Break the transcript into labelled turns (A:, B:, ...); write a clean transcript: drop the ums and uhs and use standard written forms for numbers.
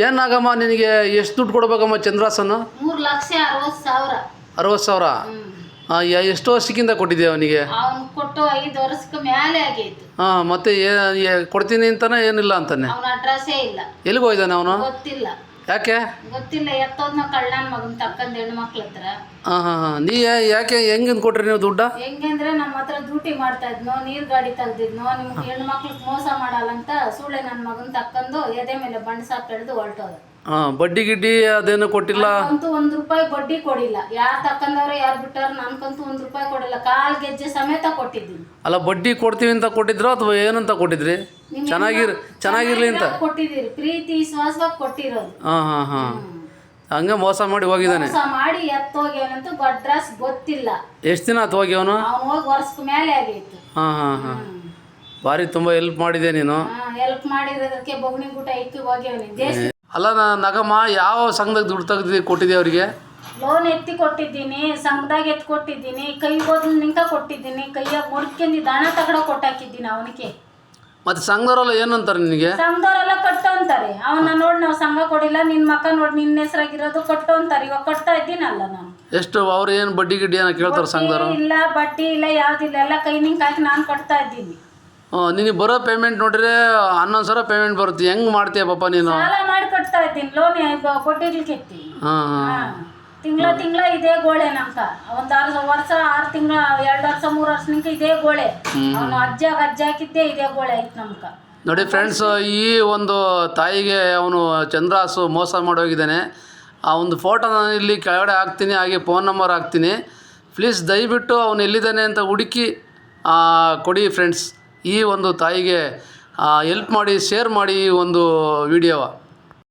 A: ಏನಾಗಮ್ಮ ನಿನಗೆ ಎಷ್ಟು ದುಡ್ಡು ಕೊಡ್ಬೇಕಮ್ಮ ಚಂದ್ರಾಸನ?
B: 3,60,000.
A: 60,000. ಎಷ್ಟು ವರ್ಷಕ್ಕಿಂತ ಕೊಟ್ಟಿದ್ದೆ ಅವನಿಗೆ?
B: ಅವನು ಕೊಟ್ಟು 5 ವರ್ಷಕ್ಕೆ ಮೇಲೆ ಆಗೈತೆ.
A: ಮತ್ತೆ ಕೊಡ್ತೀನಿ ಅಂತಾನೆ ಏನಿಲ್ಲ ಅಂತಾನೆ?
B: ಅವನ ಅಡ್ರೆಸ್ಸೇ ಇಲ್ಲ.
A: ಎಲ್ಲಿಗೆ ಹೋಗಿದ್ದಾನೆ ಅವನು?
B: ಗೊತ್ತಿಲ್ಲ.
A: ಯಾಕೆ
B: ಗೊತ್ತಿಲ್ಲ. ಎತ್ತೋದ್ನ ಕಳ್ಳನ ಮಗನ್ ತಕ್ಕಂದ ಹೆಣ್ಮಕ್ಳ ಹತ್ರ.
A: ನೀ ಯಾಕೆ ಹೆಂಗೆ ಕೊಟ್ರಿ ನೀವು ದುಡ್ಡ?
B: ಹೆಂಗಂದ್ರೆ ನಮ್ಮ ಹತ್ರ ಡ್ಯೂಟಿ ಮಾಡ್ತಾ ಇದ್ನೋ, ನೀರ್ ಗಾಡಿ ತೆಗ್ದಿದ್ನೋ, ನಿಮ್ಗೆ ಹೆಣ್ಮಕ್ಳಿಗೆ ಮೋಸ ಮಾಡಲ್ಲ ಅಂತ ಸುಳ್ಳೆ ನನ್ನ ಮಗನ್ ತಕ್ಕಂದು ಎದೆ ಮೇಲೆ ಬಂಡ್ ಸಾಪ್ ಎಳ್ದು ಹೊರಟೋದ.
A: ಬಡ್ಡಿ ಗಿಡ್ಡಿ ಅದೇನು ಕೊಟ್ಟಿಲ್ಲ?
B: ಅಂತೂ ₹1 ಬಡ್ಡಿ ಕೊಡಿಲ್ಲ. ಯಾರು ತಕ್ಕಂದವ್ರೆ ಯಾರು ಬಿಟ್ಟಾರ, ನನ್ಕಂತೂ ₹1 ಕೊಡಿಲ್ಲ. ಕಾಲ್ ಗೆಜ್ಜೆ ಸಮೇತ ಕೊಟ್ಟಿದ್ದೀನಿ.
A: ಅಲ್ಲ, ಬಡ್ಡಿ ಕೊಡ್ತೀವಿ ಅಂತ ಕೊಟ್ಟಿದ್ರು ಅಥವಾ ಏನಂತ ಕೊಟ್ಟಿದ್ರಿ? ಚೆನ್ನಾಗಿರ್ಲಿ ಅಂತ
B: ಕೊಟ್ಟಿದ್ದೀರಿ. ಪ್ರೀತಿ ವಿಶ್ವಾಸವಾಗಿ ಕೊಟ್ಟಿರೋದು.
A: ಹಂಗೆ ಮೋಸ ಮಾಡಿ ಹೋಗಿದ್ದಾನೆ.
B: ಮೋಸ ಮಾಡಿ ಎತ್ತೋಗ್ಯಾನಂತೂ ಅಡ್ರೆಸ್ ಗೊತ್ತಿಲ್ಲ.
A: ಎಷ್ಟು ದಿನ ಆತು ಹೋಗಿ ಅವನು?
B: ಹೋಗಿ ವರ್ಷಕ್ಕೆ ಮೇಲೆ ಆಗೈತು.
A: ಭಾರಿ ತುಂಬ ಹೆಲ್ಪ್ ಮಾಡಿದೆ ನೀನು.
B: ಹೆಲ್ಪ್ ಮಾಡಿರೋದಕ್ಕೆ ಬೊಗಣಿ ಊಟ ಇಕ್ಕಿ ಹೋಗ್ಯಾವನಿ.
A: ಅಲ್ಲ ನಗಮ್ಮ, ಯಾವ ಸಂಘದಾಗ ದುಡ್ಡು ತೆಗ್ದು ಕೊಟ್ಟಿದ್ದೆ ಅವರಿಗೆ?
B: ಲೋನ್ ಎತ್ತಿ ಕೊಟ್ಟಿದ್ದೀನಿ, ಸಂಘದಾಗ ಎತ್ತಿ ಕೊಟ್ಟಿದ್ದೀನಿ, ಕೈ ಹೋದ್ಲು ನಿಂಕ ಕೊಟ್ಟಿದ್ದೀನಿ, ಕೈಯಾಗ ಮುಡ್ಕೊಂಡು ದಣ ತಗಡ ಕೊಟ್ಟಾಕಿದ್ದೀನಿ ಅವನಿಗೆ.
A: ಮತ್ತೆ ಸಂಘದವರೆಲ್ಲ ಏನಂತಾರೆ ನಿನಗೆ?
B: ಸಂಘದವರೆಲ್ಲ ಕಟ್ಟು ಅಂತಾರೆ. ಅವನ್ನ ನೋಡಿ ನಾವು ಸಂಘ ಕೊಡಿಲ್ಲ, ನಿನ್ನ ಮಕ್ಕ ನೋಡಿ ನಿನ್ನ ಹೆಸರಾಗಿರೋದು ಕಟ್ಟು ಅಂತಾರೆ. ಇವಾಗ ಕಟ್ತಾ ಇದ್ದೀನಲ್ಲ ನಾನು.
A: ಎಷ್ಟು ಅವ್ರು ಏನು ಬಡ್ಡಿ ಗಿಡ್ಡಿ ಏನೋ ಕೇಳ್ತಾರೆ ಸಂಘದವರು?
B: ಇಲ್ಲ, ಬಡ್ಡಿ ಇಲ್ಲ, ಯಾವ್ದಿಲ್ಲ. ಎಲ್ಲ ಕೈ ನಿಂಗೆ ಹಾಕಿ ನಾನು ಕಟ್ತಾ ಇದ್ದೀನಿ.
A: ನಿನಗೆ ಬರೋ ಪೇಮೆಂಟ್ ನೋಡ್ರೆ 11,000 ಪೇಮೆಂಟ್ ಬರುತ್ತೆ. ಹೆಂಗೆ ಮಾಡ್ತೀಯ ಪಾಪ ನೀನು?
B: ಸಾಲ ಮಾಡಿ ಕಟ್ತಾ ಇದ್ದೀನಿ. ಲೋನ್ ಕೊಟ್ಟಿರ್ಲಿಕ್ಕೆ ತಿಂಗಳ ಇದೇ ಗೋಳೆ ನಮ್ಕ. ಒಂದು 6 ವರ್ಷ 6 ತಿಂಗಳ 2 ವರ್ಷ 3 ವರ್ಷ ನಿಂಕ ಇದೇ ಗೋಳೆ. ಅವನು ಅಜ್ಜ ಹಾಕಿದ್ದೆ ಇದೇ ಗೋಳೆ ಐತೆ ನಮ್ಕ.
A: ನೋಡಿ ಫ್ರೆಂಡ್ಸ್, ಈ ಒಂದು ತಾಯಿಗೆ ಅವನು ಚಂದ್ರಾಸು ಮೋಸ ಮಾಡೋಗಿದ್ದಾನೆ. ಆ ಒಂದು ಫೋಟೋ ನಾನು ಇಲ್ಲಿ ಕೆಳಗಡೆ ಹಾಕ್ತೀನಿ, ಹಾಗೆ ಫೋನ್ ನಂಬರ್ ಹಾಕ್ತೀನಿ. ಪ್ಲೀಸ್ ದಯವಿಟ್ಟು ಅವನು ಎಲ್ಲಿದ್ದಾನೆ ಅಂತ ಹುಡುಕಿ ಕೊಡಿ ಫ್ರೆಂಡ್ಸ್. ಈ ಒಂದು ತಾಯಿಗೆ ಹೆಲ್ಪ್ ಮಾಡಿ, ಶೇರ್ ಮಾಡಿ ಈ ಒಂದು ವಿಡಿಯೋವ.